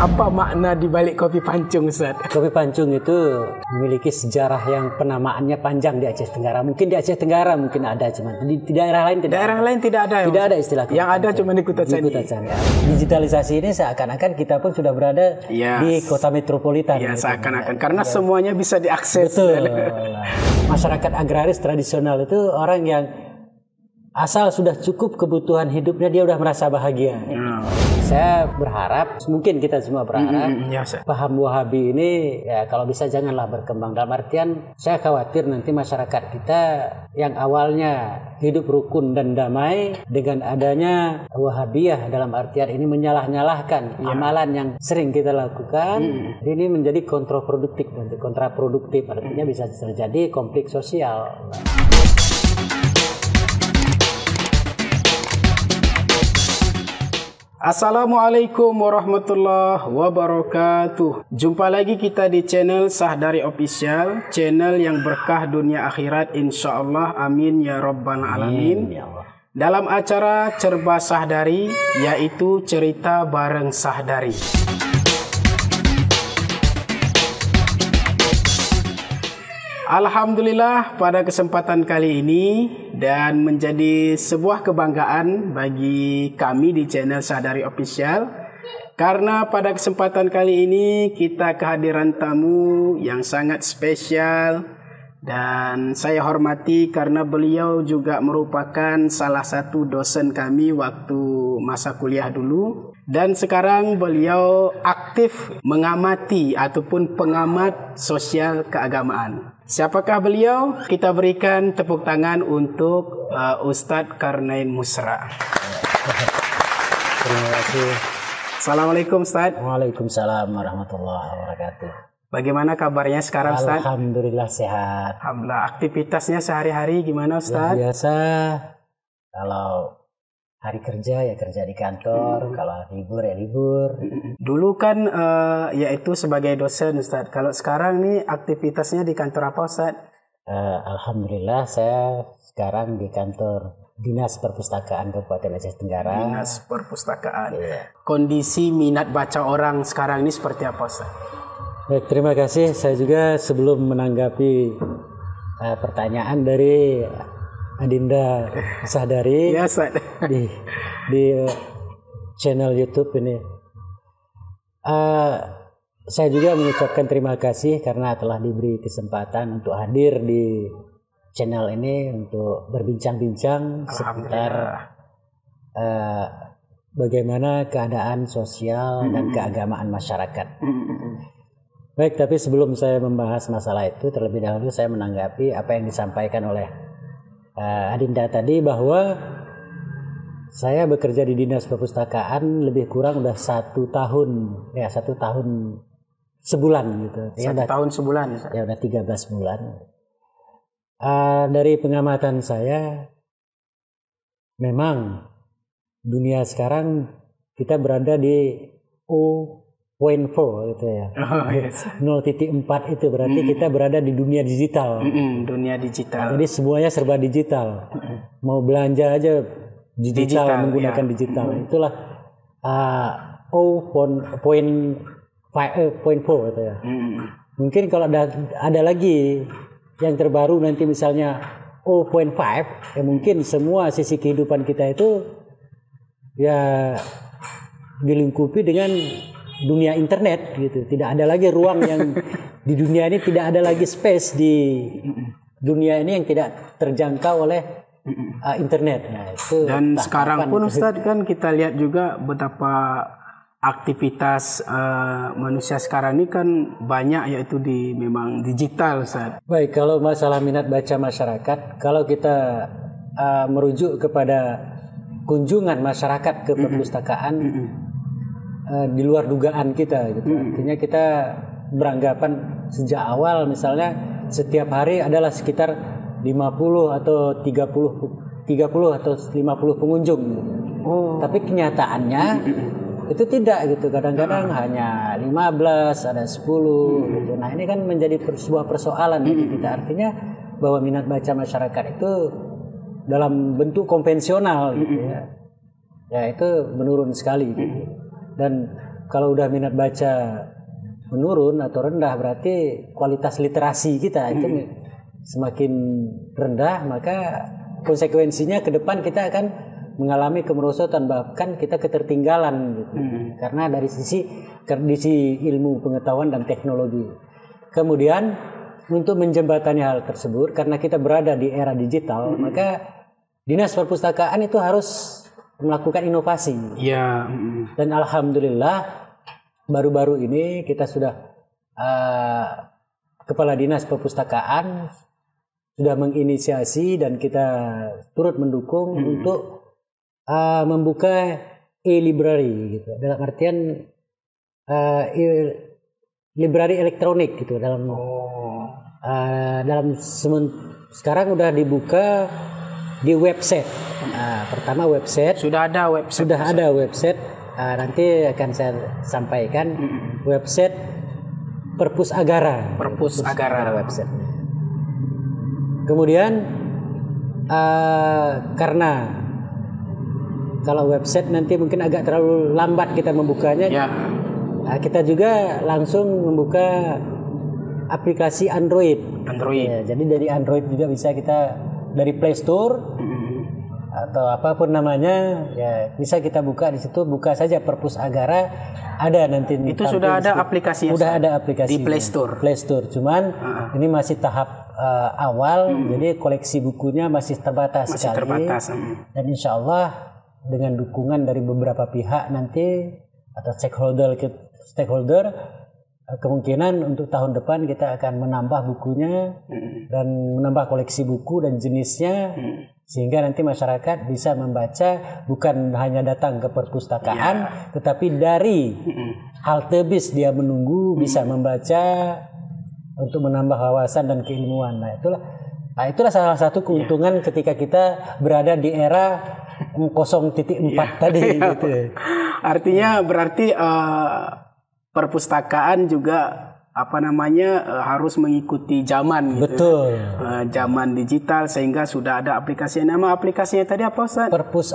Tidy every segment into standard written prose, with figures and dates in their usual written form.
Apa makna di balik kopi pancung, Ustaz? Kopi pancung itu memiliki sejarah yang penamaannya panjang di Aceh Tenggara. Mungkin di Aceh Tenggara mungkin ada, cuma di daerah lain tidak. Daerah lain tidak ada. Tidak ada istilah kopi yang ada pancung. cuma di Kutatani. Digitalisasi ini seakan-akan kita pun sudah berada di kota metropolitan. Ya, seakan-akan karena semuanya bisa diakses. Betul. Masyarakat agraris tradisional itu orang yang asal sudah cukup kebutuhan hidupnya dia udah merasa bahagia. Saya berharap, mungkin kita semua berharap, paham Wahabi ini ya kalau bisa janganlah berkembang. Dalam artian saya khawatir nanti masyarakat kita yang awalnya hidup rukun dan damai dengan adanya Wahabiyah dalam artian ini menyalah-nyalahkan amalan yang sering kita lakukan, ini menjadi kontraproduktif, artinya bisa terjadi konflik sosial. Assalamualaikum warahmatullahi wabarakatuh. Jumpa lagi kita di channel Sahdari Official, channel yang berkah dunia akhirat insyaallah, amin ya rabbal alamin. Dalam acara Cerba Sahdari, yaitu cerita bareng Sahdari. Alhamdulillah pada kesempatan kali ini dan menjadi sebuah kebanggaan bagi kami di channel Sahdari Official karena pada kesempatan kali ini kita kehadiran tamu yang sangat spesial dan saya hormati karena beliau juga merupakan salah satu dosen kami waktu masa kuliah dulu dan sekarang beliau aktif mengamati ataupun pengamat sosial keagamaan. Siapakah beliau? Kita berikan tepuk tangan untuk Ustadz Karnain Musra. Terima kasih. Assalamualaikum Ustadz. Waalaikumsalam warahmatullahi wabarakatuh. Bagaimana kabarnya sekarang Ustadz? Alhamdulillah sehat. Alhamdulillah. Aktivitasnya sehari-hari gimana Ustadz? Biasa. Kalau hari kerja ya kerja di kantor, kalau libur ya libur. Dulu kan yaitu sebagai dosen Ustadz. Kalau sekarang nih aktivitasnya di kantor apa Ustadz? Alhamdulillah saya sekarang di kantor Dinas Perpustakaan Kabupaten Aceh Tenggara. Dinas Perpustakaan. Kondisi minat baca orang sekarang ini seperti apa Ustadz? Baik, terima kasih. Saya juga sebelum menanggapi pertanyaan dari Adinda Sahdari di channel YouTube ini. Saya juga mengucapkan terima kasih karena telah diberi kesempatan untuk hadir di channel ini untuk berbincang-bincang seputar bagaimana keadaan sosial dan keagamaan masyarakat. Baik, tapi sebelum saya membahas masalah itu, terlebih dahulu saya menanggapi apa yang disampaikan oleh Adinda tadi bahwa saya bekerja di Dinas Perpustakaan lebih kurang udah 1 tahun sebulan gitu. 1 tahun sebulan. Ya udah 13 bulan. Dari pengamatan saya, memang dunia sekarang kita berada di 0.4 gitu ya. 0.4 itu berarti kita berada di dunia digital. Dunia digital. Jadi semuanya serba digital. Mau belanja aja digital menggunakan digital. Itulah 0.4 gitu ya. Mungkin kalau ada lagi yang terbaru nanti misalnya 0.5 ya mungkin semua sisi kehidupan kita itu ya dilingkupi dengan dunia internet gitu. Tidak ada lagi ruang yang di dunia ini, tidak ada lagi space di dunia ini yang tidak terjangkau oleh internet. Nah, itu dan sekarang pun Ustadz kan kita lihat juga betapa aktivitas manusia sekarang ini kan banyak yaitu memang digital Ustadz. Baik, kalau masalah minat baca masyarakat, kalau kita merujuk kepada kunjungan masyarakat ke perpustakaan di luar dugaan kita gitu. Artinya kita beranggapan sejak awal misalnya setiap hari adalah sekitar 50 atau 30 atau 50 pengunjung gitu. Tapi kenyataannya itu tidak gitu. Kadang-kadang hanya 15, ada 10 gitu. Nah, ini kan menjadi sebuah persoalan bagi kita. Artinya bahwa minat baca masyarakat itu dalam bentuk konvensional gitu ya. Ya itu menurun sekali gitu. Dan kalau udah minat baca menurun atau rendah, berarti kualitas literasi kita itu semakin rendah, maka konsekuensinya ke depan kita akan mengalami kemerosotan, bahkan kita ketertinggalan gitu. Karena dari sisi ilmu pengetahuan dan teknologi. Kemudian untuk menjembatani hal tersebut, karena kita berada di era digital, maka Dinas Perpustakaan itu harus melakukan inovasi. Ya. Dan alhamdulillah baru-baru ini kita sudah Kepala Dinas Perpustakaan sudah menginisiasi dan kita turut mendukung untuk membuka e-library gitu. Dalam artian library elektronik gitu dalam sekarang udah dibuka di website. Pertama website. Sudah ada website. Nanti akan saya sampaikan website Perpus Agara website. Kemudian karena kalau website nanti mungkin agak terlalu lambat kita membukanya, kita juga langsung membuka aplikasi Android. Ya, jadi dari Android juga bisa kita dari Play Store atau apapun namanya, ya bisa kita buka di situ. Buka saja Perpus Agara, ada nanti. Itu sudah ada aplikasinya. Sudah ada aplikasi di Play Store. Cuman ini masih tahap awal, jadi koleksi bukunya masih terbatas sekali. Dan insya Allah dengan dukungan dari beberapa pihak nanti atau stakeholder, kemungkinan untuk tahun depan kita akan menambah bukunya dan menambah koleksi buku dan jenisnya, sehingga nanti masyarakat bisa membaca bukan hanya datang ke perpustakaan, tetapi dari halte bis dia menunggu bisa membaca untuk menambah wawasan dan keilmuan. Nah itulah salah satu keuntungan ketika kita berada di era 0.4 tadi gitu. Artinya berarti perpustakaan juga harus mengikuti zaman gitu. Betul. Zaman digital, sehingga sudah ada aplikasi. Nama aplikasinya tadi apa, Ustaz? Perpus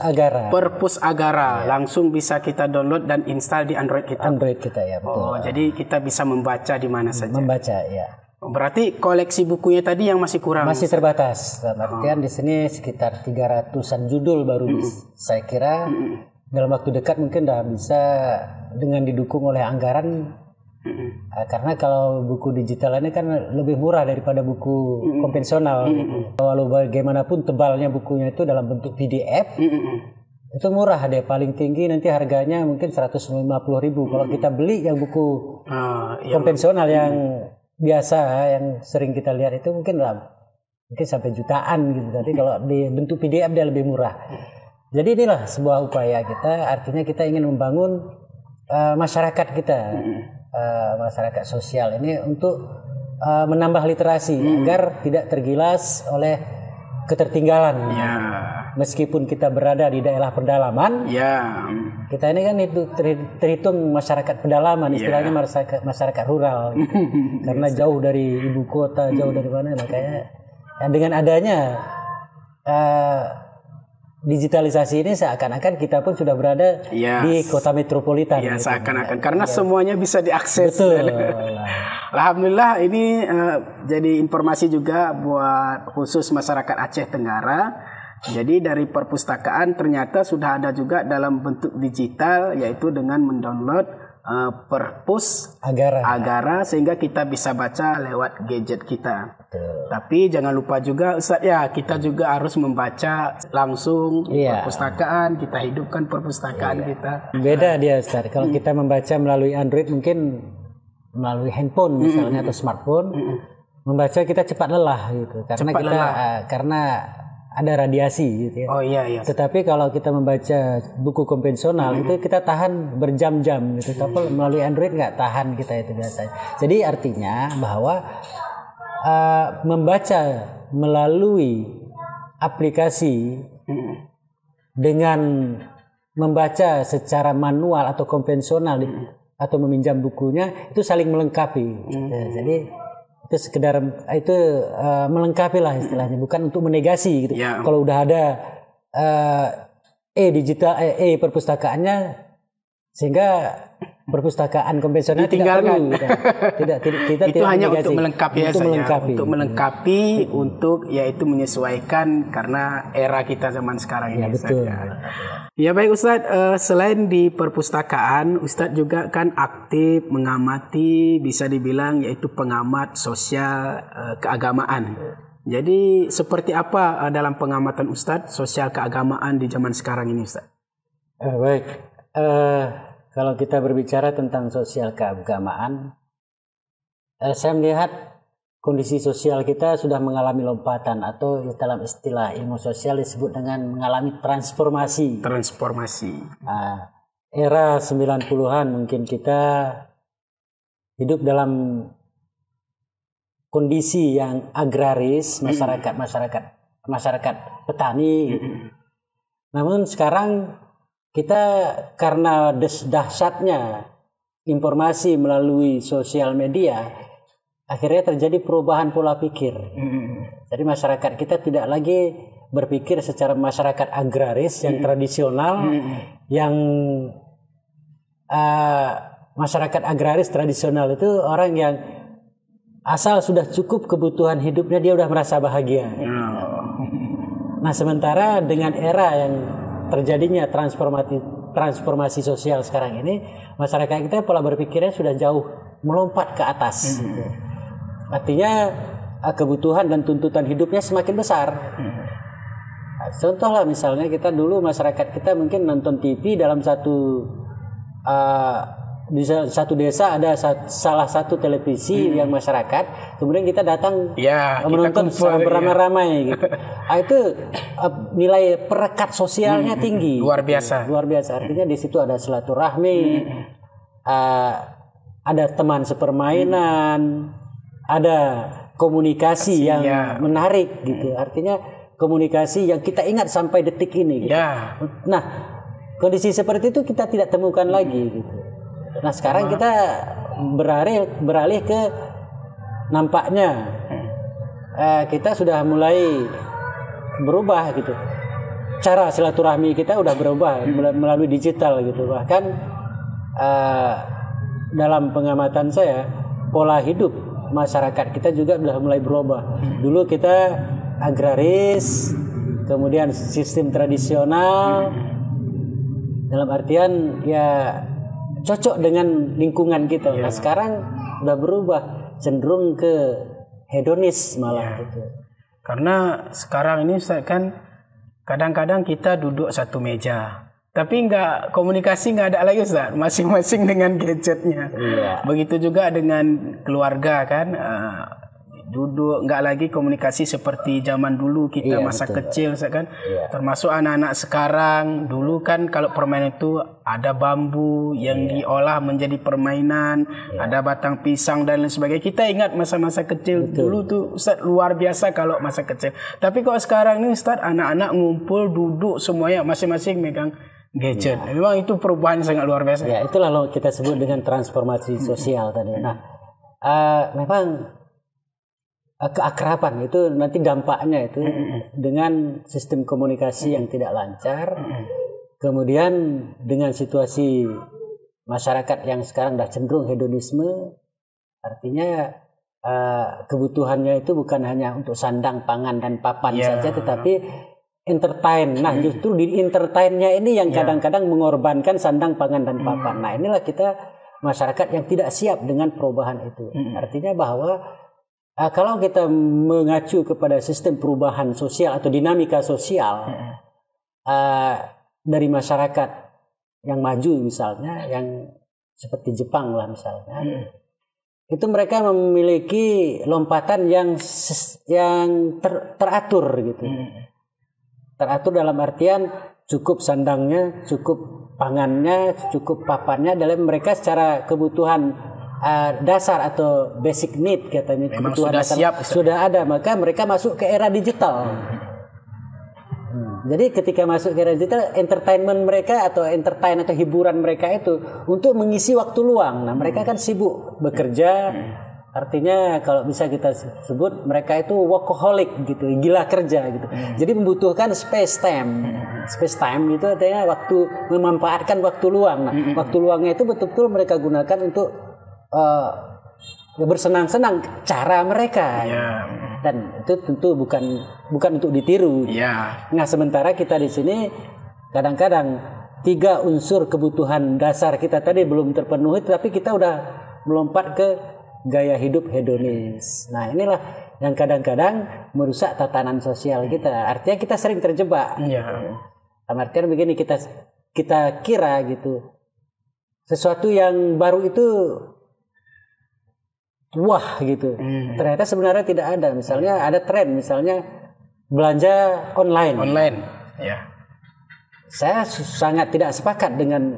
Agara. Langsung bisa kita download dan install di Android kita. Ya, betul. Jadi kita bisa membaca di mana saja. Membaca, ya. Berarti koleksi bukunya tadi yang masih kurang. Masih terbatas. Artian di sini sekitar 300-an judul baru saya kira dalam waktu dekat mungkin sudah bisa dengan didukung oleh anggaran. Karena kalau buku digital ini kan lebih murah daripada buku konvensional. Walau bagaimanapun tebalnya bukunya itu dalam bentuk PDF, itu murah deh. Paling tinggi nanti harganya mungkin 150.000. Kalau kita beli yang buku konvensional yang biasa, yang sering kita lihat itu mungkin sampai jutaan gitu. Tapi kalau di bentuk PDF dia lebih murah. Jadi inilah sebuah upaya kita. Artinya kita ingin membangun masyarakat kita. Masyarakat sosial ini untuk menambah literasi agar tidak tergilas oleh ketertinggalan. Meskipun kita berada di daerah pedalaman, kita ini kan itu terhitung masyarakat pedalaman, istilahnya masyarakat rural, gitu. Karena jauh dari ibu kota, jauh dari mana, makanya dengan adanya digitalisasi ini seakan-akan kita pun sudah berada di kota metropolitan. Iya, seakan-akan karena semuanya bisa diakses. Betul. Alhamdulillah ini jadi informasi juga buat khusus masyarakat Aceh Tenggara. Jadi dari perpustakaan ternyata sudah ada juga dalam bentuk digital, yaitu dengan mendownload Perpus Agara sehingga kita bisa baca lewat gadget kita. Betul. Tapi jangan lupa juga Ustaz, kita juga harus membaca langsung perpustakaan, kita hidupkan perpustakaan kita. Beda dia Ustaz. Kalau kita membaca melalui Android, mungkin melalui handphone misalnya atau smartphone, membaca kita cepat lelah gitu. Karena ada radiasi gitu ya. Oh iya. Tetapi kalau kita membaca buku konvensional itu kita tahan berjam-jam gitu. Tapi melalui Android nggak tahan kita itu biasanya. Jadi artinya bahwa membaca melalui aplikasi dengan membaca secara manual atau konvensional atau meminjam bukunya itu saling melengkapi. Jadi itu sekedar melengkapi lah istilahnya, bukan untuk menegasi gitu. Kalau udah ada perpustakaannya, sehingga perpustakaan konvensional ditinggalkan. Tidak perlu. Kita itu tidak hanya negasi. untuk melengkapi Untuk saja, melengkapi. untuk melengkapi, untuk yaitu menyesuaikan karena era kita zaman sekarang Ya, ini betul. saja. Ya baik Ustadz, selain di perpustakaan, Ustadz juga kan aktif mengamati, bisa dibilang yaitu pengamat sosial keagamaan. Jadi seperti apa dalam pengamatan Ustadz sosial keagamaan di zaman sekarang ini Ustadz? Baik, kalau kita berbicara tentang sosial keagamaan, saya melihat kondisi sosial kita sudah mengalami lompatan atau dalam istilah ilmu sosial disebut dengan mengalami transformasi. Era 90-an mungkin kita hidup dalam kondisi yang agraris, masyarakat petani. Namun sekarang kita karena dahsyatnya informasi melalui sosial media, akhirnya terjadi perubahan pola pikir. Jadi masyarakat kita tidak lagi berpikir secara masyarakat agraris yang tradisional, yang masyarakat agraris tradisional itu orang yang asal sudah cukup kebutuhan hidupnya dia udah merasa bahagia. Nah sementara dengan era yang terjadinya transformasi sosial sekarang ini, masyarakat kita pola berpikirnya sudah jauh melompat ke atas. Artinya kebutuhan dan tuntutan hidupnya semakin besar. Contohlah misalnya kita dulu masyarakat kita mungkin nonton TV dalam di satu desa ada salah satu televisi yang masyarakat, kemudian kita datang menonton beramai-ramai gitu. Itu nilai perekat sosialnya tinggi. Luar biasa. Artinya di situ ada silaturahmi, ada teman sepermainan, ada komunikasi yang menarik gitu. Artinya komunikasi yang kita ingat sampai detik ini gitu. Nah, kondisi seperti itu kita tidak temukan lagi gitu. Nah, sekarang kita beralih ke nampaknya kita sudah mulai berubah gitu. Cara silaturahmi kita udah berubah melalui digital gitu. Bahkan dalam pengamatan saya, pola hidup masyarakat kita juga sudah mulai berubah. Dulu kita agraris, kemudian sistem tradisional, dalam artian ya cocok dengan lingkungan kita. Nah sekarang udah berubah, cenderung ke hedonis malah gitu. Karena sekarang ini kan kadang-kadang kita duduk satu meja, tapi komunikasi nggak ada lagi Ustaz, masing-masing dengan gadgetnya. Begitu juga dengan keluarga kan, duduk nggak lagi komunikasi seperti zaman dulu kita masa kecil kan. Termasuk anak-anak sekarang, dulu kan kalau permainan itu ada bambu yang diolah menjadi permainan, ada batang pisang dan lain sebagainya. Kita ingat masa-masa kecil dulu tuh Ustaz, luar biasa kalau masa kecil. Tapi kalau sekarang ini Ustaz, anak-anak ngumpul duduk semuanya masing-masing megang gadget. Memang itu perubahan sangat luar biasa. Ya, itulah lo kita sebut dengan transformasi sosial tadi. Nah, memang keakraban itu nanti dampaknya itu dengan sistem komunikasi yang tidak lancar, kemudian dengan situasi masyarakat yang sekarang sudah cenderung hedonisme, artinya kebutuhannya itu bukan hanya untuk sandang, pangan dan papan saja, tetapi entertain. Nah, justru di entertainnya ini yang kadang-kadang mengorbankan sandang, pangan dan papan. Nah, inilah kita masyarakat yang tidak siap dengan perubahan itu. Artinya bahwa kalau kita mengacu kepada sistem perubahan sosial atau dinamika sosial dari masyarakat yang maju misalnya, yang seperti Jepang lah misalnya, itu mereka memiliki lompatan yang teratur gitu. Teratur dalam artian cukup sandangnya, cukup pangannya, cukup papannya, dalam mereka secara kebutuhan dasar atau basic need katanya, memang kebutuhan sudah dasar siap, sudah ada, maka mereka masuk ke era digital. Jadi ketika masuk ke era digital, entertainment mereka atau hiburan mereka itu untuk mengisi waktu luang. Nah, mereka kan sibuk bekerja, Artinya kalau bisa kita sebut mereka itu workaholic gitu, gila kerja gitu. Jadi membutuhkan space time. Space time itu artinya waktu, memanfaatkan waktu luang. Nah, waktu luangnya itu betul-betul mereka gunakan untuk bersenang-senang cara mereka. Dan itu tentu bukan untuk ditiru. Nah, sementara kita di sini kadang-kadang 3 unsur kebutuhan dasar kita tadi belum terpenuhi, tapi kita udah melompat ke gaya hidup hedonis. Nah, inilah yang kadang-kadang merusak tatanan sosial kita. Artinya kita sering terjebak. Artinya begini, kita kira gitu, sesuatu yang baru itu wah gitu. Ternyata sebenarnya tidak ada. Misalnya ada tren, misalnya belanja online. Saya sangat tidak sepakat dengan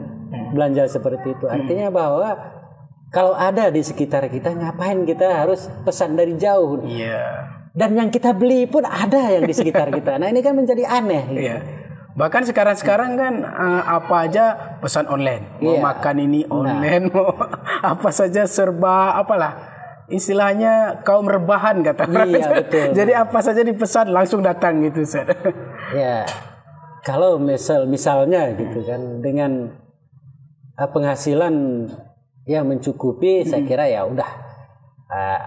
belanja seperti itu. Artinya bahwa kalau ada di sekitar kita, ngapain kita harus pesan dari jauh? Dan yang kita beli pun ada yang di sekitar kita. Nah, ini kan menjadi aneh. Gitu. Bahkan sekarang kan apa aja pesan online. Mau makan ini online, mau apa saja serba apalah. Istilahnya kaum rebahan kata orang. Betul. Jadi apa saja dipesan langsung datang gitu. Kalau misalnya gitu kan, dengan penghasilan yang mencukupi, saya kira ya udah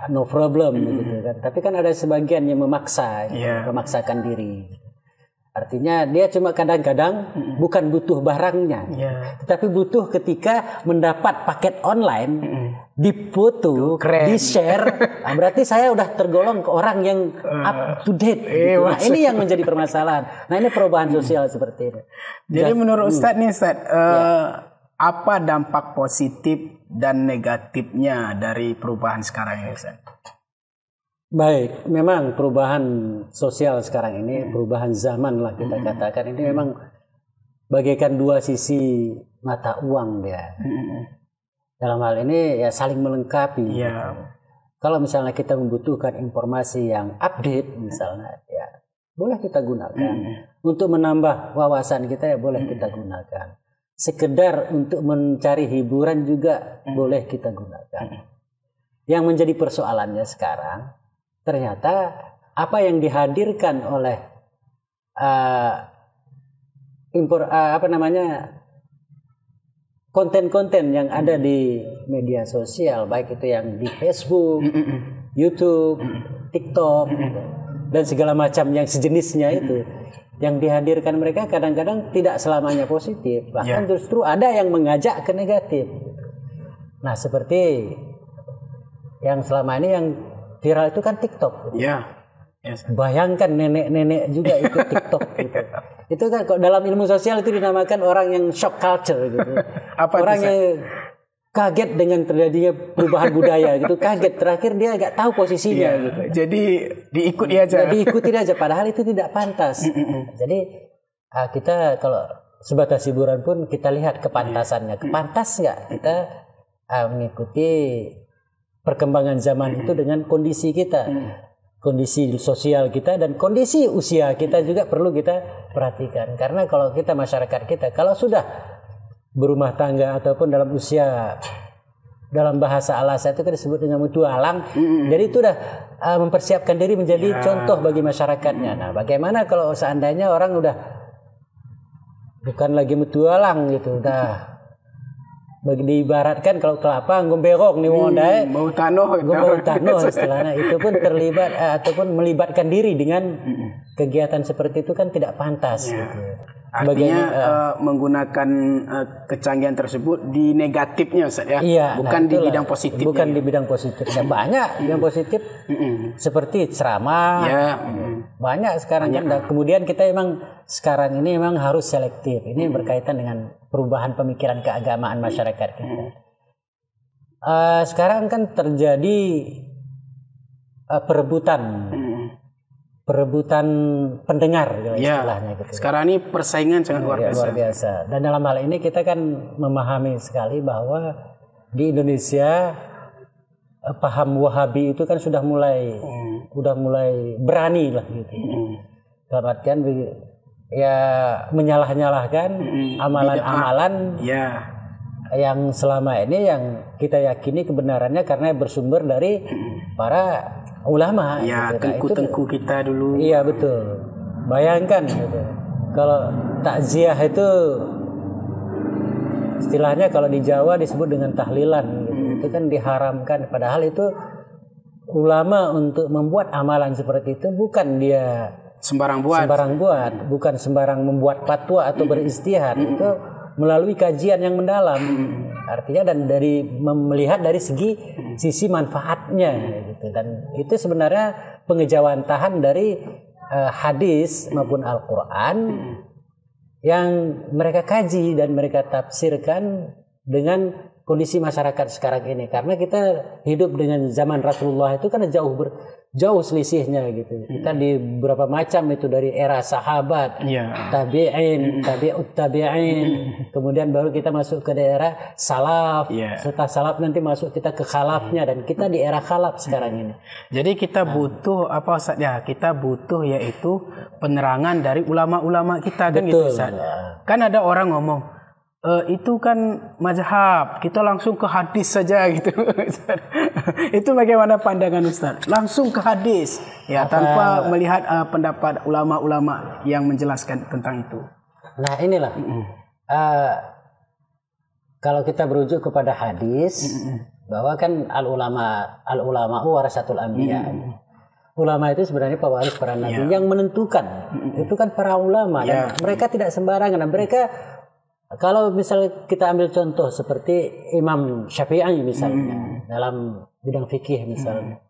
no problem gitu kan. Tapi kan ada sebagian yang memaksakan diri. Artinya dia cuma kadang-kadang bukan butuh barangnya, tetapi butuh ketika mendapat paket online, dipoto, di-share. Nah, berarti saya udah tergolong ke orang yang up to date. Gitu. Nah, ini yang menjadi permasalahan. Nah, ini perubahan sosial seperti ini. Jadi menurut Ustadz nih, apa dampak positif dan negatifnya dari perubahan sekarang ini, Ustadz? Baik, memang perubahan sosial sekarang ini, perubahan zaman lah kita katakan, ini memang bagaikan 2 sisi mata uang dia. Dalam hal ini ya saling melengkapi. Kalau misalnya kita membutuhkan informasi yang update misalnya, ya boleh kita gunakan. Untuk menambah wawasan kita ya boleh kita gunakan. Sekedar untuk mencari hiburan juga boleh kita gunakan. Yang menjadi persoalannya sekarang, ternyata apa yang dihadirkan oleh konten-konten yang ada di media sosial, baik itu yang di Facebook, YouTube, TikTok, dan segala macam yang sejenisnya itu, yang dihadirkan mereka kadang-kadang tidak selamanya positif, bahkan justru ada yang mengajak ke negatif. Nah, seperti yang selama ini yang viral itu kan TikTok. Bayangkan nenek-nenek juga ikut TikTok gitu. Itu kan dalam ilmu sosial itu dinamakan orang yang shock culture gitu. Orang yang kaget dengan terjadinya perubahan budaya gitu, kaget, terakhir dia nggak tahu posisinya gitu. Jadi diikuti aja. Diikuti aja, padahal itu tidak pantas. Jadi kita kalau sebatas hiburan pun kita lihat kepantasannya. Pantas nggak kita mengikuti perkembangan zaman itu dengan kondisi kita, kondisi sosial kita dan kondisi usia kita juga perlu kita perhatikan. Karena kalau kita masyarakat kita kalau sudah berumah tangga ataupun dalam usia, dalam bahasa Al-Azhar itu kan disebut dengan mutualang, jadi itu udah mempersiapkan diri menjadi contoh bagi masyarakatnya. Nah, bagaimana kalau seandainya orang udah bukan lagi mutualang gitu, udah diibaratkan kalau kelapa ngomberong nih wondai mau tanoh istilahnya, itu pun terlibat ataupun melibatkan diri dengan kegiatan seperti itu kan tidak pantas gitu. Artinya menggunakan kecanggihan tersebut di negatifnya Ustaz ya. Bukan di bidang positif. Bukan di bidang positif. Ya, banyak yang positif seperti ceramah. Banyak sekarang kan. Dan kemudian kita memang sekarang ini memang harus selektif. Ini berkaitan dengan perubahan pemikiran keagamaan masyarakat kita. Sekarang kan terjadi perebutan pendengar istilahnya gitu. Sekarang ini persaingan sangat luar biasa. Dan dalam hal ini kita kan memahami sekali bahwa di Indonesia paham Wahabi itu kan sudah mulai berani lah gitu. Dalam artian ya menyalah-nyalahkan amalan-amalan yang selama ini yang kita yakini kebenarannya karena bersumber dari para ulama. Ya, tengku-tengku kita dulu. Iya betul. Bayangkan gitu. Kalau takziah itu istilahnya kalau di Jawa disebut dengan tahlilan gitu. Itu kan diharamkan, padahal itu ulama untuk membuat amalan seperti itu bukan dia sembarang buat, bukan sembarang membuat fatwa atau beristihad. Itu melalui kajian yang mendalam, artinya dan dari melihat dari sisi manfaatnya gitu. Dan itu sebenarnya pengejawantahan dari hadis maupun Al-Quran yang mereka kaji dan mereka tafsirkan dengan kondisi masyarakat sekarang ini. Karena kita hidup dengan zaman Rasulullah itu kan jauh selisihnya gitu. Kita di beberapa macam itu, dari era sahabat, tabi'in, tabi'ut tabi'in, kemudian baru kita masuk ke daerah salaf, setelah salaf nanti masuk kita ke khalafnya, dan kita di era khalaf sekarang ini. Jadi kita butuh apa Ustaz ya? Kita butuh yaitu penerangan dari ulama-ulama kita kan. Betul. Gitu Ustaz. Kan ada orang ngomong itu kan mazhab, kita langsung ke hadis saja gitu. Itu bagaimana pandangan Ustaz? Langsung ke hadis ya, tanpa melihat pendapat ulama-ulama yang menjelaskan tentang itu. Nah inilah kalau kita berujuk kepada hadis, bahwa kan al-ulama warasatul anbiya. Ulama itu sebenarnya pewaris para nabi yang menentukan. Itu kan para ulama dan mereka tidak sembarangan. Dan mereka, kalau misalnya kita ambil contoh seperti Imam Syafi'i misalnya, dalam bidang fikih misalnya,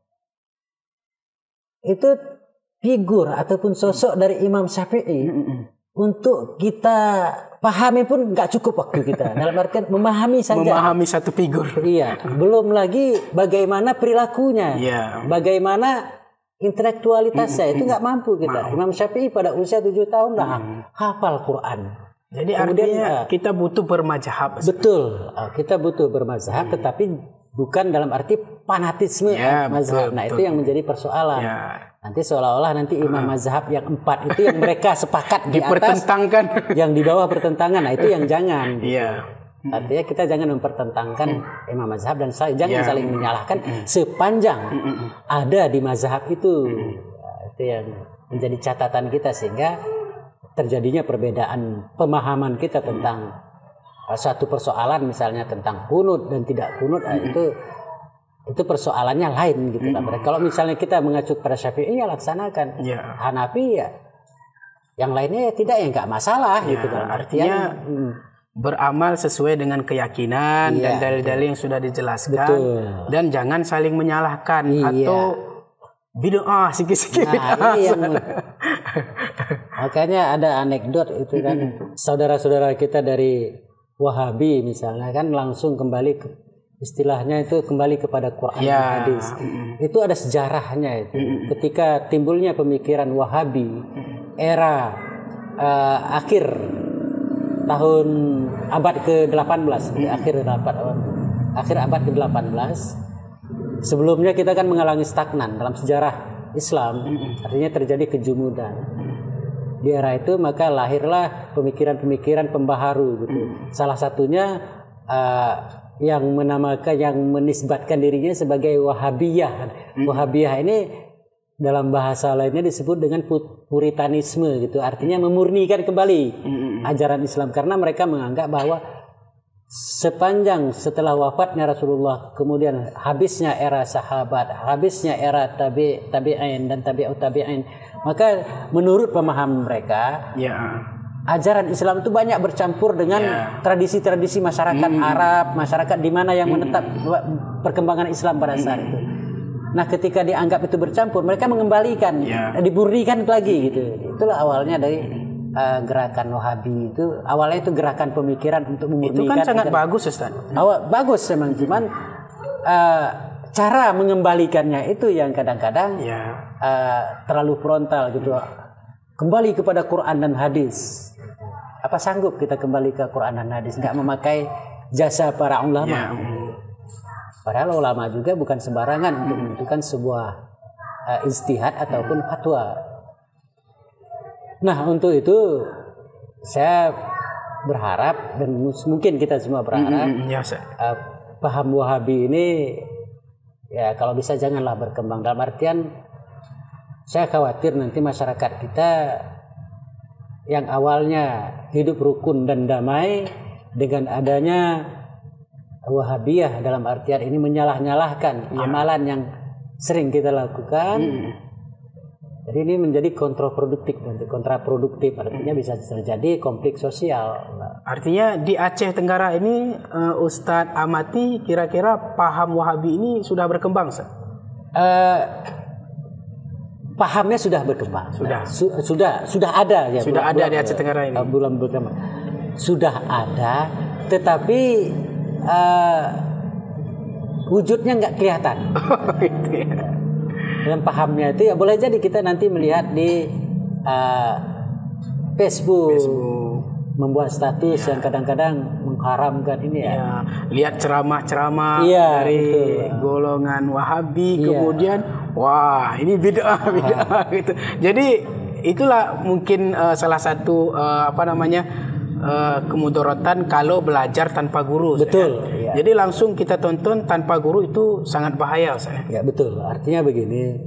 itu figur ataupun sosok dari Imam Syafi'i untuk kita pahami pun nggak cukup waktu kita. Dalam artian memahami saja. Memahami satu figur. Iya. Belum lagi bagaimana perilakunya, bagaimana intelektualitasnya, itu nggak mampu kita. Imam Syafi'i pada usia 7 tahun dah hafal Quran. Jadi artinya kita butuh bermazhab. Betul, kita butuh bermazhab, tetapi bukan dalam arti fanatisme mazhab. Nah itu yang menjadi persoalan. Nanti seolah-olah nanti imam mazhab yang 4 itu yang mereka sepakat di atas, yang di bawah pertentangan. Nah itu yang jangan. Artinya kita jangan mempertentangkan imam mazhab dan jangan saling menyalahkan sepanjang ada di mazhab itu. Itu yang menjadi catatan kita, sehingga terjadinya perbedaan pemahaman kita tentang satu persoalan, misalnya tentang kunut dan tidak kunut, itu persoalannya lain gitu. Kalau misalnya kita mengacu pada Syafi'i ya laksanakan, Hanafi ya yang lainnya ya tidak, ya nggak masalah gitu. Artinya beramal sesuai dengan keyakinan dan dalil-dalil yang sudah dijelaskan. Dan jangan saling menyalahkan atau bid'ah sikit-sikit. Nah, ini yang makanya ada anekdot itu kan, saudara-saudara kita dari Wahabi misalnya kan langsung kembali ke istilahnya itu kembali kepada Quran dan hadis. Itu ada sejarahnya itu. Ketika timbulnya pemikiran Wahabi era akhir tahun abad ke-18, akhir abad ke-18. Sebelumnya kita kan mengalami stagnan dalam sejarah Islam, artinya terjadi kejumudan. Di era itu maka lahirlah pemikiran-pemikiran pembaharu gitu. Salah satunya yang menisbatkan dirinya sebagai Wahabiyah. Wahabiyah ini dalam bahasa lainnya disebut dengan Puritanisme gitu, artinya memurnikan kembali ajaran Islam, karena mereka menganggap bahwa sepanjang setelah wafatnya Rasulullah, kemudian habisnya era sahabat, habisnya era tabi'in dan tabi'ut tabi'in, maka menurut pemahaman mereka ajaran Islam itu banyak bercampur dengan tradisi-tradisi masyarakat Arab, masyarakat di mana yang menetap perkembangan Islam pada saat itu. Nah, ketika dianggap itu bercampur, mereka mengembalikan, diburnikan lagi gitu. Itulah awalnya dari gerakan Wahabi itu. Awalnya itu gerakan pemikiran untuk memurnikan. Itu kan sangat bagus, Ustaz. Bagus memang, cuman cara mengembalikannya itu yang kadang-kadang terlalu frontal gitu. Kembali kepada Quran dan hadis. Apa sanggup kita kembali ke Quran dan hadis, nggak memakai jasa para ulama? Padahal ulama juga bukan sembarangan untuk menentukan sebuah ijtihad ataupun fatwa. Nah, untuk itu saya berharap dan mungkin kita semua berharap paham Wahabi ini ya kalau bisa janganlah berkembang. Dalam artian saya khawatir nanti masyarakat kita yang awalnya hidup rukun dan damai dengan adanya Wahabiyah dalam artian ini menyalah-nyalahkan amalan yang sering kita lakukan. Jadi ini menjadi kontraproduktif, artinya bisa terjadi konflik sosial. Artinya di Aceh Tenggara ini Ustadz amati kira-kira paham Wahabi ini sudah berkembang, Ustaz? Pahamnya sudah berkembang. Sudah ada ya. Sudah ada di Aceh Tenggara ini. Belum berkembang. Sudah ada, tetapi wujudnya nggak kelihatan. Gitu ya. Dan pahamnya itu ya boleh jadi kita nanti melihat di Facebook. Membuat status yang kadang-kadang mengharamkan ini ya. Lihat ceramah-ceramah dari golongan Wahabi, kemudian wah ini bid'ah gitu. Jadi itulah mungkin salah satu kemudaratan kalau belajar tanpa guru. Betul. Ya. Jadi langsung kita tonton tanpa guru itu sangat bahaya, saya. Ya betul. Artinya begini,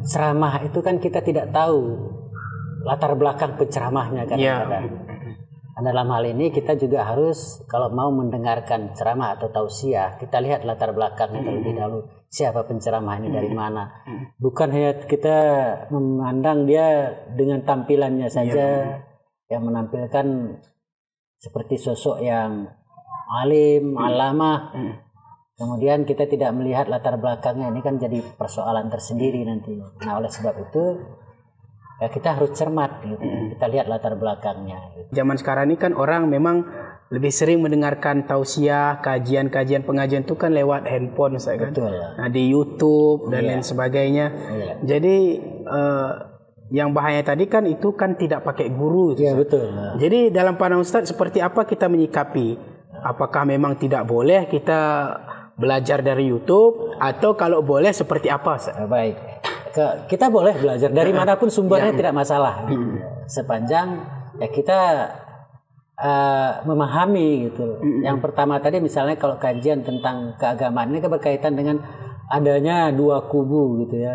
ceramah itu kan kita tidak tahu latar belakang penceramahnya kadang-kadang. Dalam hal ini kita juga harus kalau mau mendengarkan ceramah atau tausiah, kita lihat latar belakangnya terlebih dahulu. Siapa penceramah ini, dari mana? Bukan hanya kita memandang dia dengan tampilannya saja, yang menampilkan seperti sosok yang alim, alamah. Kemudian kita tidak melihat latar belakangnya, ini kan jadi persoalan tersendiri nanti. Nah, oleh sebab itu ya kita harus cermat gitu. Kita lihat latar belakangnya gitu. Zaman sekarang ini kan orang memang lebih sering mendengarkan tausiah, kajian-kajian pengajian itu kan lewat handphone, saya kan. Betul. Nah, di YouTube dan lain sebagainya. Jadi yang bahaya tadi kan itu kan tidak pakai guru. Iya, betul. Jadi dalam pandangan Ustaz seperti apa kita menyikapi? Apakah memang tidak boleh kita belajar dari YouTube atau kalau boleh seperti apa, Ustaz? Baik. Kita boleh belajar dari manapun sumbernya, tidak masalah. Sepanjang ya kita memahami gitu. Yang pertama tadi misalnya kalau kajian tentang keagamaan ini berkaitan dengan adanya dua kubu gitu ya.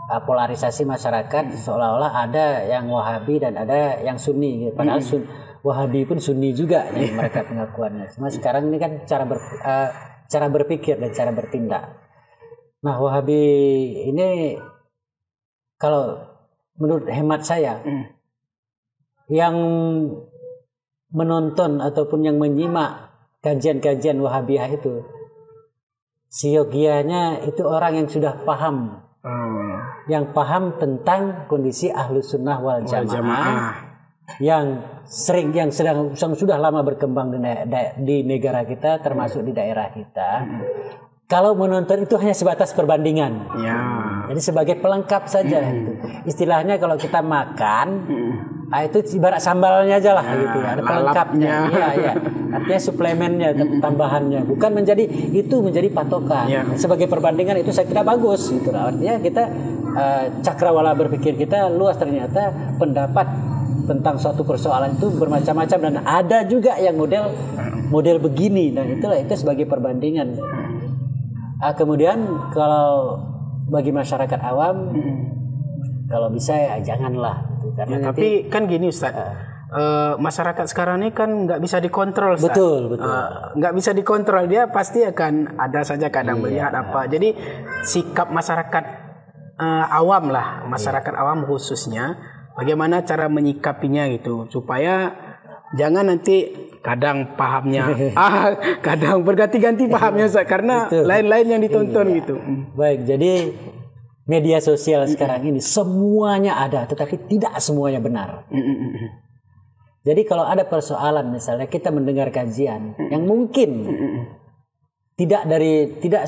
Polarisasi masyarakat seolah-olah ada yang Wahabi dan ada yang Sunni gitu. Padahal Wahabi pun Sunni juga ya, mereka pengakuannya. Cuma sekarang ini kan cara berpikir dan cara bertindak. Nah, Wahabi ini kalau menurut hemat saya yang menonton ataupun yang menyimak kajian-kajian Wahabiyah itu siogianya itu orang yang sudah paham, yang paham tentang kondisi Ahlus Sunnah wal Jamaah yang sudah lama berkembang di negara kita, termasuk di daerah kita. Kalau menonton itu hanya sebatas perbandingan, jadi sebagai pelengkap saja. Istilahnya kalau kita makan, itu ibarat sambalnya aja lah, gitu ya. Ada pelengkapnya, artinya suplemennya, tambahannya, bukan menjadi patokan. Sebagai perbandingan itu saya kira bagus, gitu. Artinya kita cakrawala berpikir kita luas, ternyata pendapat tentang suatu persoalan itu bermacam-macam dan ada juga yang model begini, dan itu sebagai perbandingan. Kemudian kalau bagi masyarakat awam, kalau bisa ya janganlah. Karena tapi kan gini Ustaz, masyarakat sekarang ini kan nggak bisa dikontrol, Ustaz. Betul. Nggak bisa dikontrol, dia pasti akan ada saja kadang melihat apa. Jadi sikap masyarakat awam lah, masyarakat awam khususnya, bagaimana cara menyikapinya gitu, supaya jangan nanti kadang pahamnya kadang berganti-ganti pahamnya, Ustaz, karena lain-lain yang ditonton gitu. Baik, jadi media sosial sekarang ini semuanya ada, tetapi tidak semuanya benar. Jadi kalau ada persoalan, misalnya kita mendengar kajian yang mungkin tidak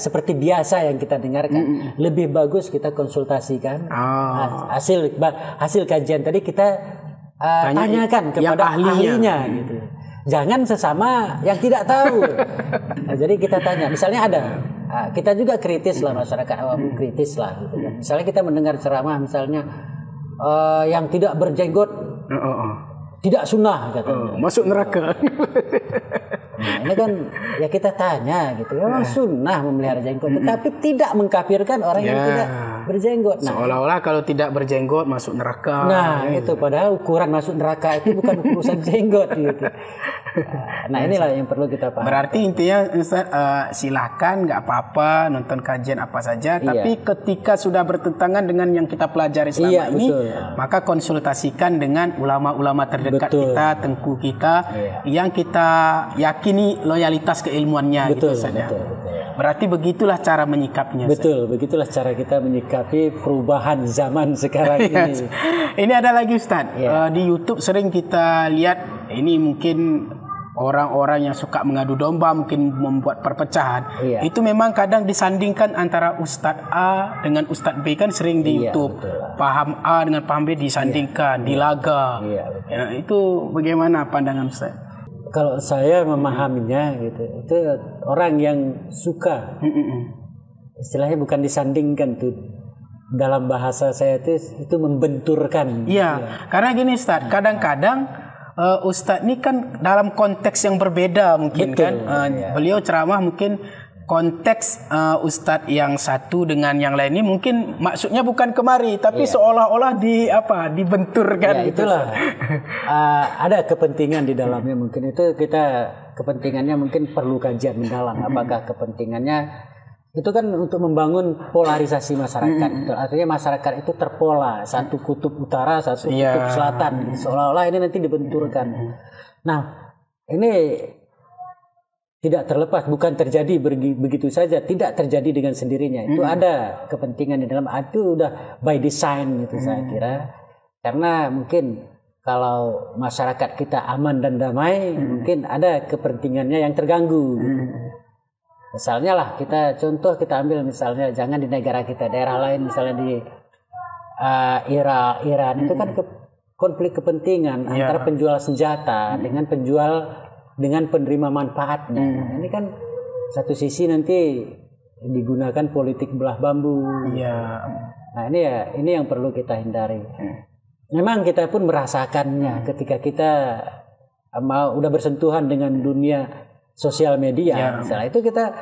seperti biasa yang kita dengarkan, lebih bagus kita konsultasikan hasil kajian tadi, kita tanyakan kepada ahlinya gitu. Jangan sesama yang tidak tahu. Jadi kita tanya, misalnya ada, kita juga kritis lah, masyarakat awam kritis lah gitu kan. Misalnya kita mendengar ceramah misalnya yang tidak berjenggot, tidak sunnah katanya. Masuk neraka. Nah, ini kan ya kita tanya gitu, memang sunnah memelihara jenggot, tetapi tidak mengkafirkan orang yang tidak berjenggot. Nah, seolah-olah kalau tidak berjenggot masuk neraka. Nah, itu padahal ukuran masuk neraka itu bukan urusan jenggot gitu. Nah, inilah yang perlu kita pahami. Berarti intinya Ustaz, silakan nggak apa-apa nonton kajian apa saja, tapi ketika sudah bertentangan dengan yang kita pelajari selama ini, maka konsultasikan dengan ulama-ulama terdekat kita, tengku kita, yang kita yakini loyalitas keilmuannya. Betul, gitu, betul. Berarti begitulah cara menyikapinya. Betul, begitulah cara kita menyikapi perubahan zaman sekarang ini. Ini ada lagi Ustaz, di YouTube sering kita lihat, ini mungkin orang-orang yang suka mengadu domba, mungkin membuat perpecahan. Itu memang kadang disandingkan antara Ustadz A dengan Ustadz B, kan sering di YouTube. Betul. Paham A dengan paham B disandingkan, dilaga. Ya, itu bagaimana pandangan Ustaz? Kalau saya memahaminya gitu, itu orang yang suka, istilahnya bukan disandingkan tuh. Dalam bahasa saya itu membenturkan. Iya, karena gini Ustaz, kadang-kadang Ustadz ini kan dalam konteks yang berbeda mungkin. Betul, kan. Beliau ceramah mungkin konteks Ustadz yang satu dengan yang lain ini mungkin maksudnya bukan kemari, tapi seolah-olah dibenturkan. Ya, itulah. Ada kepentingan di dalamnya, mungkin itu kepentingannya mungkin perlu kajian mendalam. Apakah kepentingannya itu kan untuk membangun polarisasi masyarakat. Artinya masyarakat itu terpola, satu kutub utara, satu kutub selatan. Seolah-olah ini nanti dibenturkan. Nah, ini tidak terlepas, bukan terjadi begitu saja, tidak terjadi dengan sendirinya. Itu ada kepentingan di dalam, itu udah by design gitu saya kira. Karena mungkin kalau masyarakat kita aman dan damai, mungkin ada kepentingannya yang terganggu. Misalnya lah, kita ambil misalnya, jangan di negara kita, daerah lain misalnya di Iran itu kan konflik kepentingan antara penjual senjata dengan penerima manfaatnya. Ini kan satu sisi nanti digunakan politik belah bambu. Nah, ini yang perlu kita hindari. Memang kita pun merasakannya ketika kita udah bersentuhan dengan dunia sosial media, misalnya itu kita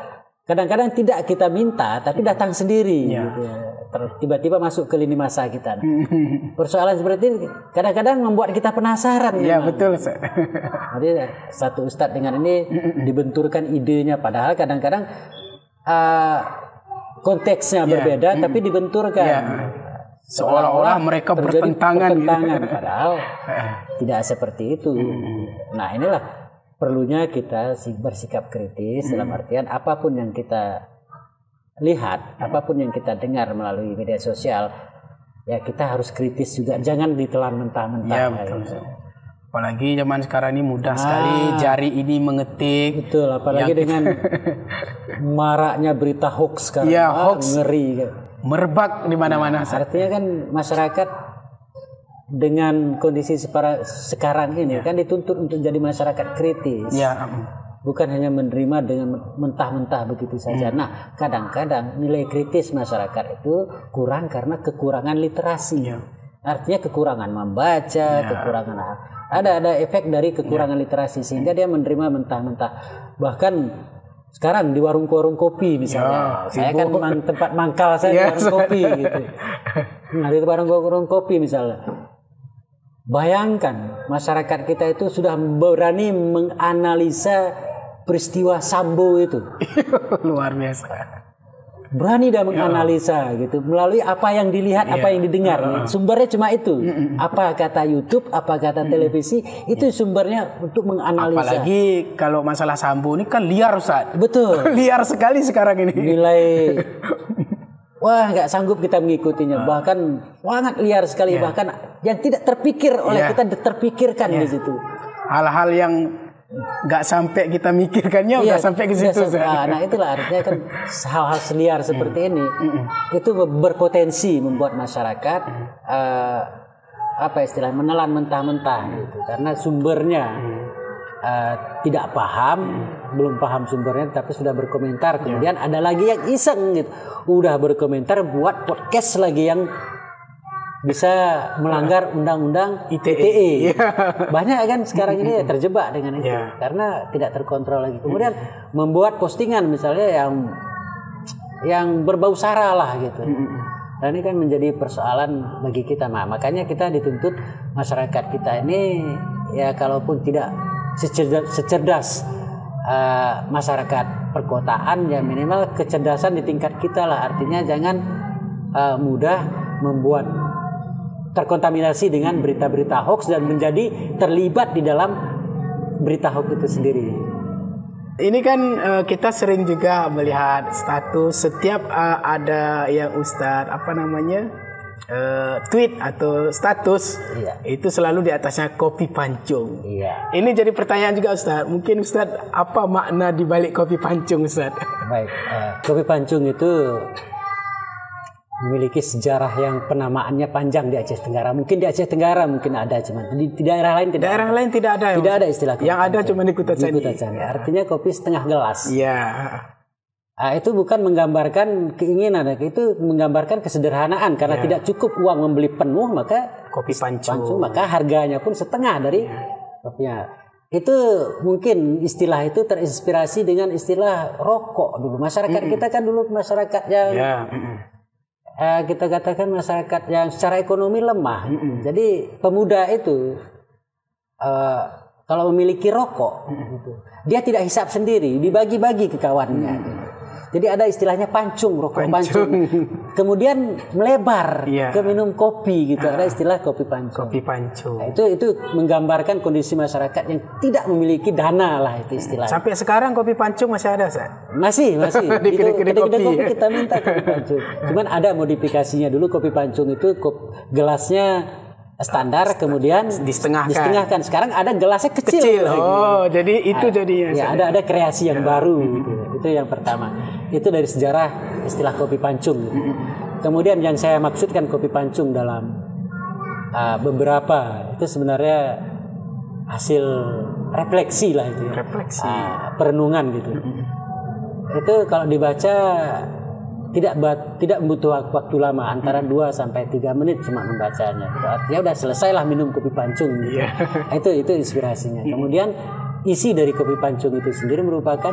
kadang-kadang tidak kita minta, tapi datang sendiri. Gitu. Tiba-tiba masuk ke lini masa kita. Persoalan seperti ini kadang-kadang membuat kita penasaran. Iya, betul. Jadi satu ustadz dengan ini dibenturkan idenya, padahal kadang-kadang konteksnya berbeda, tapi dibenturkan. Seolah-olah mereka bertentangan. Padahal tidak seperti itu. Nah, inilah perlunya kita bersikap kritis dalam artian apapun yang kita lihat, apapun yang kita dengar melalui media sosial, ya kita harus kritis juga, jangan ditelan mentah-mentah. Ya, betul. Apalagi zaman sekarang ini mudah sekali jari ini mengetik. Betul, apalagi dengan maraknya berita hoax sekarang. Hoax. Ngeri. Merebak di mana-mana. Artinya kan masyarakat dengan kondisi sekarang ini kan dituntut untuk jadi masyarakat kritis. Bukan hanya menerima dengan mentah-mentah begitu saja. Nah, kadang-kadang nilai kritis masyarakat itu kurang karena kekurangan literasi. Artinya kekurangan membaca, kekurangan ada efek dari kekurangan literasi sehingga dia menerima mentah-mentah. Bahkan sekarang di warung-warung kopi misalnya, saya kan tempat mangkal saya di warung kopi gitu. Nah, di warung kopi misalnya, bayangkan masyarakat kita itu sudah berani menganalisa peristiwa Sambo itu. Luar biasa. Berani dah menganalisa gitu melalui apa yang dilihat, apa yang didengar. Sumbernya cuma itu. Apa kata YouTube, apa kata televisi, itu sumbernya untuk menganalisa. Apalagi kalau masalah Sambo ini kan liar, Ustaz. Betul. Liar sekali sekarang ini. Nilai nggak sanggup kita mengikutinya. Bahkan sangat liar sekali, bahkan yang tidak terpikir oleh kita terpikirkan di situ. Hal-hal yang nggak sampai kita mikirkannya udah sampai ke situ. Nah, itulah artinya kan hal-hal seliar seperti ini itu berpotensi membuat masyarakat menelan mentah-mentah gitu. Karena sumbernya tidak paham, belum paham sumbernya tapi sudah berkomentar. Kemudian ada lagi yang iseng gitu, udah berkomentar buat podcast lagi yang bisa melanggar undang-undang ITE. Banyak kan sekarang ini terjebak dengan itu karena tidak terkontrol lagi. Kemudian membuat postingan misalnya yang berbau sara lah gitu. Dan ini kan menjadi persoalan bagi kita. Nah, makanya kita dituntut masyarakat kita ini ya kalaupun tidak secerdas masyarakat perkotaan ya minimal kecerdasan di tingkat kita lah. Artinya jangan mudah membuat terkontaminasi dengan berita-berita hoax dan menjadi terlibat di dalam berita hoax itu sendiri. Ini kan kita sering juga melihat status setiap ada yang Ustadz tweet atau status itu selalu di atasnya kopi pancung. Ini jadi pertanyaan juga Ustadz. Mungkin Ustadz apa makna di balik kopi pancung Ustadz? Baik, kopi pancung itu memiliki sejarah yang penamaannya panjang di Aceh Tenggara. Mungkin di Aceh Tenggara mungkin ada, cuma di daerah lain tidak. Daerah lain tidak ada. Tidak ada istilah kopi yang ada cuma di Kuta Candi. Artinya kopi setengah gelas. Iya. Itu bukan menggambarkan keinginan, itu menggambarkan kesederhanaan karena tidak cukup uang membeli penuh maka kopi pancung. Maka harganya pun setengah dari kopinya. Itu mungkin istilah itu terinspirasi dengan istilah rokok dulu. Masyarakat kita kan dulu masyarakat yang kita katakan masyarakat yang secara ekonomi lemah. Jadi pemuda itu kalau memiliki rokok, dia tidak hisap sendiri, dibagi-bagi ke kawannya. Jadi ada istilahnya pancung, rokok pancung. Kemudian melebar ke minum kopi gitu. Ada istilah kopi pancung. Kopi pancung. Nah, itu menggambarkan kondisi masyarakat yang tidak memiliki dana lah itu istilahnya. Sampai sekarang kopi pancung masih ada, Ustaz? Masih. Di kedai kopi kita minta kopi pancung. Cuman ada modifikasinya dulu. Kopi pancung itu gelasnya standar, kemudian disetengahkan. Sekarang ada gelasnya kecil. Oh, jadi itu jadinya. Ya, ada kreasi yang baru gitu. Itu yang pertama. Itu dari sejarah istilah kopi pancung. Kemudian yang saya maksudkan kopi pancung dalam beberapa itu sebenarnya hasil refleksi lah itu. Refleksi. Perenungan gitu. Itu kalau dibaca tidak membutuhkan waktu lama, antara 2 sampai 3 menit cuma membacanya. Artinya udah selesailah minum kopi pancung. Gitu. Itu inspirasinya. Kemudian isi dari kopi pancung itu sendiri merupakan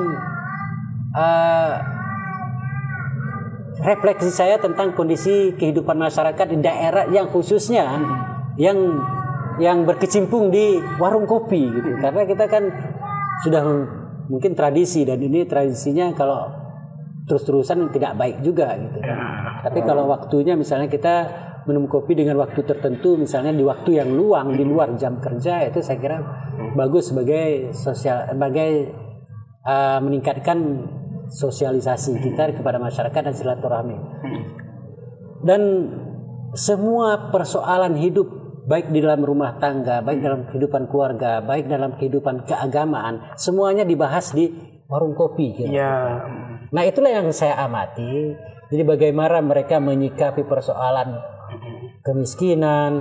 refleksi saya tentang kondisi kehidupan masyarakat di daerah yang khususnya yang berkecimpung di warung kopi gitu. Karena kita kan sudah mungkin tradisi, dan ini tradisinya kalau terus-terusan tidak baik juga gitu. Tapi kalau waktunya misalnya kita minum kopi dengan waktu tertentu, misalnya di waktu yang luang di luar jam kerja, itu saya kira bagus sebagai meningkatkan sosialisasi kita kepada masyarakat dan silaturahmi. Dan semua persoalan hidup, baik di dalam rumah tangga, baik dalam kehidupan keluarga, baik dalam kehidupan keagamaan, semuanya dibahas di warung kopi gitu. Nah, itulah yang saya amati. Jadi bagaimana mereka menyikapi persoalan kemiskinan,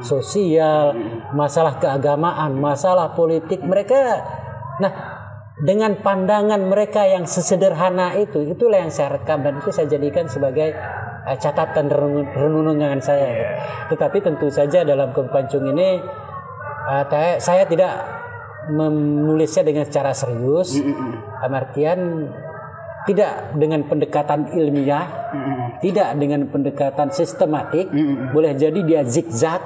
sosial, masalah keagamaan, masalah politik. Mereka dengan pandangan mereka yang sesederhana itulah yang saya rekam dan itu saya jadikan sebagai catatan renungan saya. Tetapi tentu saja dalam kopi pancung ini saya tidak menulisnya dengan secara serius, artian tidak dengan pendekatan ilmiah, tidak dengan pendekatan sistematik, boleh jadi dia zigzag.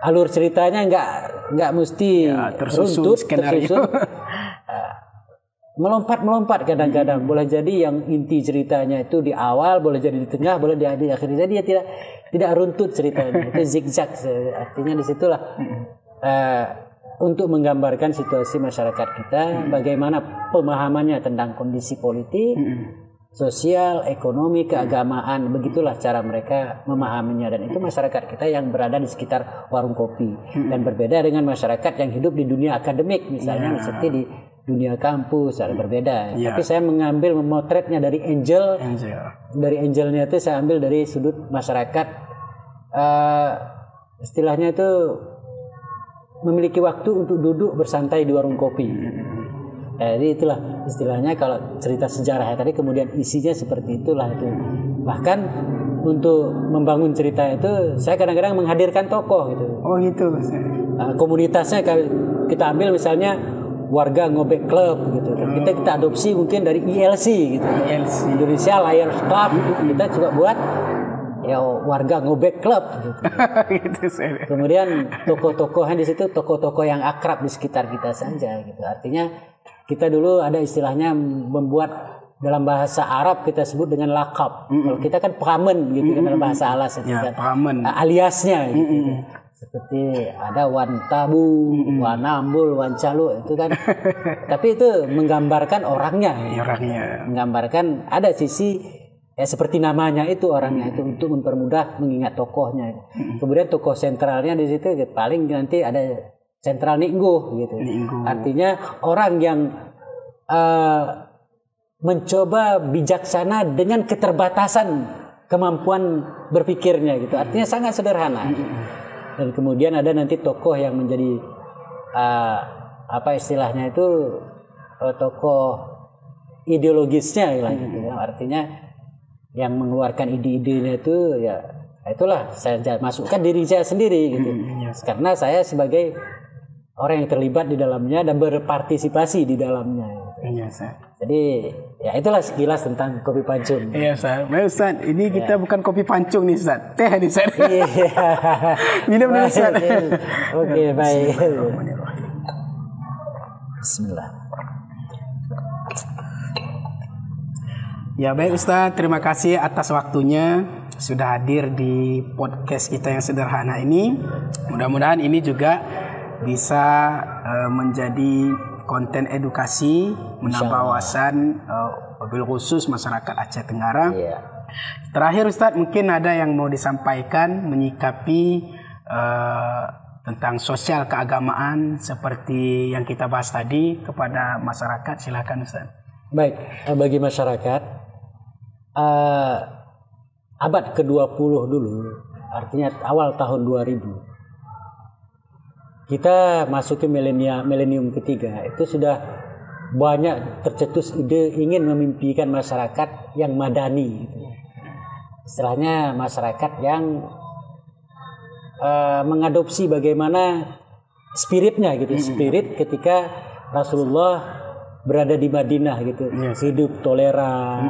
Alur ceritanya nggak mesti tersusun, melompat kadang-kadang. Boleh jadi yang inti ceritanya itu di awal, boleh jadi di tengah, boleh di akhir. Jadi dia tidak runtut ceritanya, itu zigzag. Artinya disitulah untuk menggambarkan situasi masyarakat kita, bagaimana pemahamannya tentang kondisi politik, sosial, ekonomi, keagamaan, begitulah cara mereka memahaminya. Dan itu masyarakat kita yang berada di sekitar warung kopi. Dan berbeda dengan masyarakat yang hidup di dunia akademik, misalnya seperti di dunia kampus, ada berbeda. Tapi saya mengambil memotretnya dari Angel. Dari Angelnya itu saya ambil dari sudut masyarakat, istilahnya itu memiliki waktu untuk duduk bersantai di warung kopi. Jadi itulah istilahnya kalau cerita sejarah tadi, kemudian isinya seperti itulah itu. Bahkan untuk membangun cerita itu saya kadang-kadang menghadirkan tokoh gitu. Oh gitu. Komunitasnya kita ambil misalnya warga ngobek club gitu. Kita adopsi mungkin dari ILC gitu. ILC. Indonesia Lions Club gitu. Kita coba buat ya warga ngobek club gitu. Gitu saya. Kemudian tokoh-tokohnya di situ tokoh-tokoh yang akrab di sekitar kita saja gitu. Artinya kita dulu ada istilahnya membuat dalam bahasa Arab kita sebut dengan lakab. Kalau kita kan pamen gitu kan dalam bahasa Alas ya, pamen. Aliasnya gitu. Seperti ada Wantabu, Wanambul, Wancalu itu kan. Tapi itu menggambarkan orangnya. Orangnya. Menggambarkan ada sisi seperti namanya itu orangnya itu untuk mempermudah mengingat tokohnya. Kemudian tokoh sentralnya di situ paling nanti ada sentral Ningguh gitu. Artinya orang yang mencoba bijaksana dengan keterbatasan kemampuan berpikirnya gitu. Artinya sangat sederhana. Dan kemudian ada nanti tokoh yang menjadi apa istilahnya itu tokoh ideologisnya gitu. Artinya yang mengeluarkan ide-idenya itu ya itulah saya masukkan diri saya sendiri gitu. Karena saya sebagai orang yang terlibat di dalamnya dan berpartisipasi di dalamnya. Gitu. Jadi ya itulah sekilas tentang kopi pancung. Iya Ustaz. Baik Ustaz, ini kita bukan kopi pancung nih Ustaz. Teh nih Ustaz. Iya. Minum nih Ustaz. Oke, baik. Bismillah. Ya baik Ustaz, terima kasih atas waktunya sudah hadir di podcast kita yang sederhana ini. Mudah-mudahan ini juga bisa menjadi konten edukasi, menambah wawasan wabil khusus masyarakat Aceh Tenggara. Terakhir Ustadz, mungkin ada yang mau disampaikan menyikapi tentang sosial keagamaan seperti yang kita bahas tadi kepada masyarakat. Silakan Ustadz. Baik, bagi masyarakat abad ke-20 dulu, artinya awal tahun 2000. Kita masuk ke milenium ketiga, itu sudah banyak tercetus ide ingin memimpikan masyarakat yang madani. Istilahnya masyarakat yang mengadopsi bagaimana spiritnya gitu, spirit ketika Rasulullah berada di Madinah gitu, hidup toleran,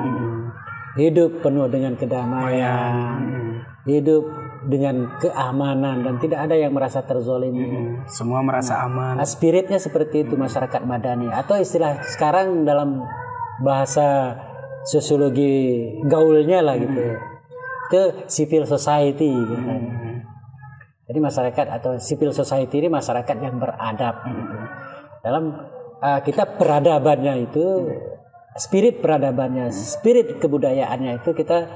hidup penuh dengan kedamaian, hidup dengan keamanan dan tidak ada yang merasa terzolimi. Semua merasa aman. Spiritnya seperti itu masyarakat madani, atau istilah sekarang dalam bahasa sosiologi gaulnya lah gitu. Itu civil society gitu. Jadi masyarakat atau civil society ini masyarakat yang beradab gitu. Dalam kita peradabannya itu spirit peradabannya, spirit kebudayaannya itu kita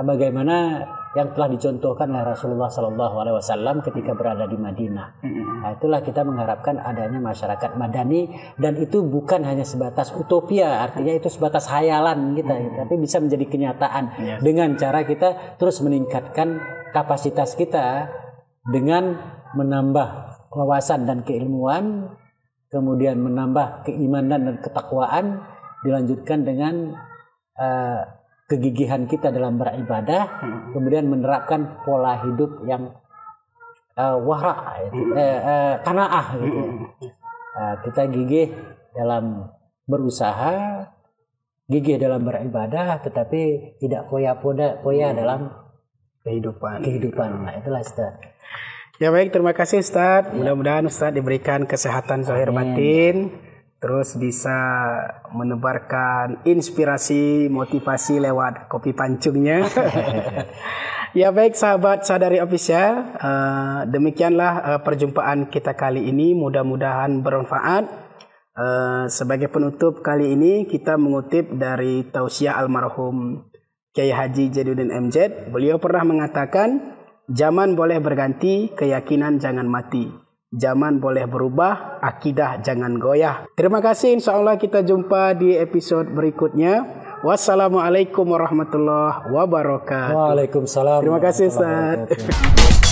bagaimana yang telah dicontohkan oleh Rasulullah SAW ketika berada di Madinah. Nah, itulah kita mengharapkan adanya masyarakat madani, dan itu bukan hanya sebatas utopia, artinya itu sebatas hayalan kita, tapi bisa menjadi kenyataan dengan cara kita terus meningkatkan kapasitas kita dengan menambah wawasan dan keilmuan, kemudian menambah keimanan dan ketakwaan, dilanjutkan dengan kegigihan kita dalam beribadah, kemudian menerapkan pola hidup yang wara, qanaah gitu. Kita gigih dalam berusaha, gigih dalam beribadah, tetapi tidak poya dalam kehidupan. Nah, itulah Ustaz. Ya baik, terima kasih Ustaz. Mudah-mudahan Ustaz diberikan kesehatan zahir batin. Terus bisa menebarkan inspirasi, motivasi lewat kopi pancungnya. Ya baik sahabat Sadari Official, demikianlah perjumpaan kita kali ini. Mudah-mudahan bermanfaat. Sebagai penutup kali ini kita mengutip dari tausiah almarhum Kiai Haji Jainuddin MZ. Beliau pernah mengatakan, zaman boleh berganti, keyakinan jangan mati. Zaman boleh berubah, akidah jangan goyah. Terima kasih, insya Allah kita jumpa di episode berikutnya. Wassalamualaikum warahmatullahi wabarakatuh. Waalaikumsalam. Terima kasih Ustaz.